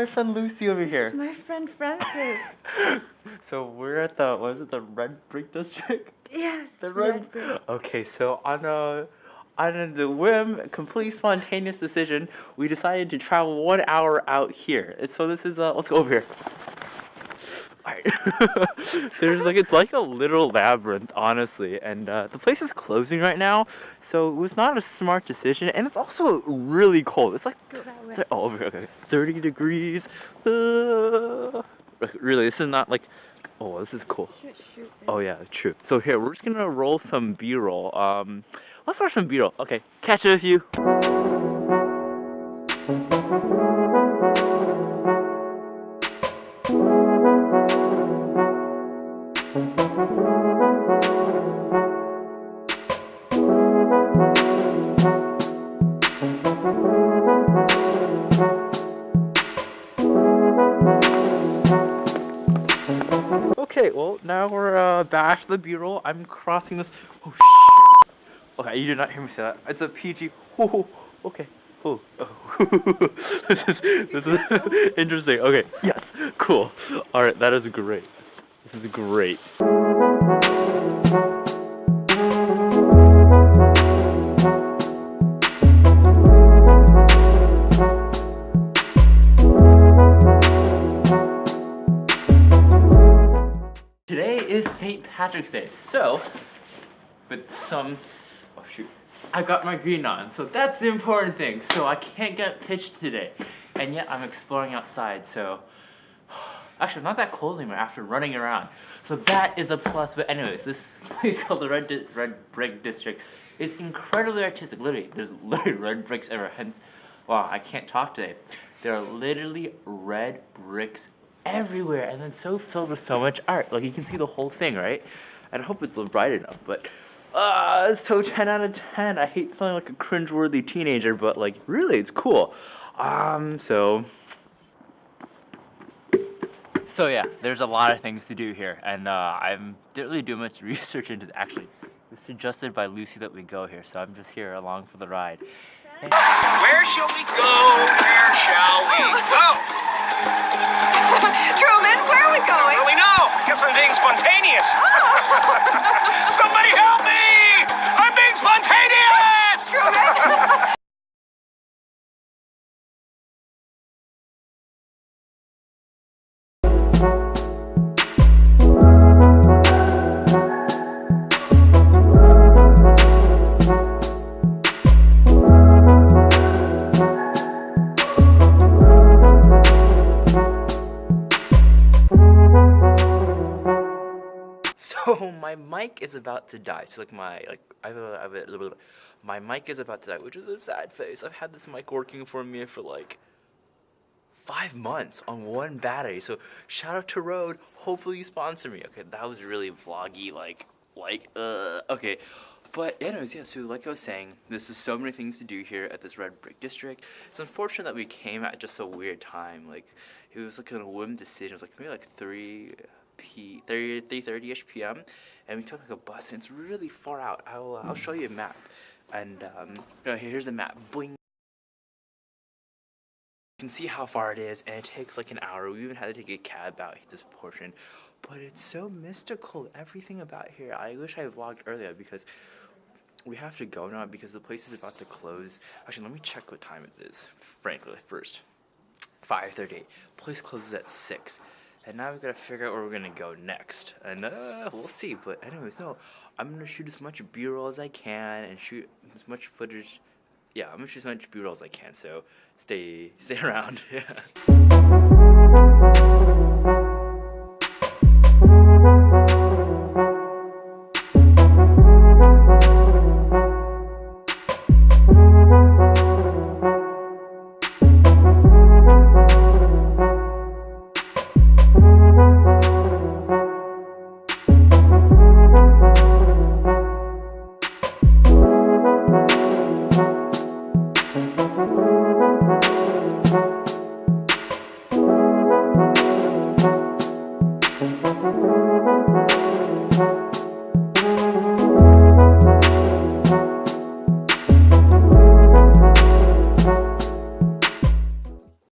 my friend Lucy over here. This is my friend Francis. So we're at the, what is it, the Red Brick District? Yes, The Red Brick. Okay, so on the whim, complete spontaneous decision, we decided to travel 1 hour out here. And so this is, let's go over here. Alright. There's like, it's like a little labyrinth, honestly, and the place is closing right now, so it was not a smart decision, and it's also really cold. It's like, Go that way. oh, okay, 30 degrees. Really, this is not like, oh, this is cool. Shoot. Oh yeah, true. So here, we're just gonna roll some B-roll. Let's watch some B-roll. Okay, catch it with you. Okay, well, now we're back to the B-roll. I'm crossing this. Oh, shit. Okay, you did not hear me say that. It's a PG. Oh, okay. Oh. This is interesting. Okay, yes, cool. All right, that is great. This is great. Today is St. Patrick's Day, so with some, oh shoot, I got my green on, so that's the important thing. So I can't get pitched today, and yet I'm exploring outside. So actually, I'm not that cold anymore after running around, so that is a plus. But anyways, this place called the Red Brick District is incredibly artistic. Literally, there's literally red bricks everywhere. Hence, wow, I can't talk today. There are literally red bricks everywhere, and then so filled with so much art. Like, you can see the whole thing, right? And I hope it's bright enough, but it's so 10 out of 10. I hate sounding like a cringeworthy teenager, but like, really, it's cool. So yeah, there's a lot of things to do here, and I didn't really do much research into it. Actually, it was suggested by Lucy that we go here, so I'm just here along for the ride. Where shall we go? Where shall we go? Truman, where are we going? Really, no. Guess I'm being spontaneous. Somebody help me! I'm being spontaneous! Truman! So my mic is about to die. So like my mic is about to die, which is a sad face. I've had this mic working for me for like 5 months on one battery. So shout out to Rode. Hopefully you sponsor me. Okay, that was really vloggy. Okay. But anyways, yeah, so like I was saying, this is so many things to do here at this Red Brick District. It's unfortunate that we came at just a weird time. Like, it was like a whim decision. It was like maybe like 3:30ish p.m. and we took like a bus, and it's really far out. I'll show you a map, and here's a map. Boing. You can see how far it is, and it takes like an hour. We even had to take a cab out this portion, but it's so mystical. Everything about here. I wish I vlogged earlier because we have to go now because the place is about to close. Actually, let me check what time it is. Frankly, first, 5:38. Place closes at 6. And now we've got to figure out where we're going to go next. And we'll see. But anyways, no. I'm going to shoot as much B-roll as I can and shoot as much footage. Yeah, I'm going to shoot as much B-roll as I can. So stay around. Yeah.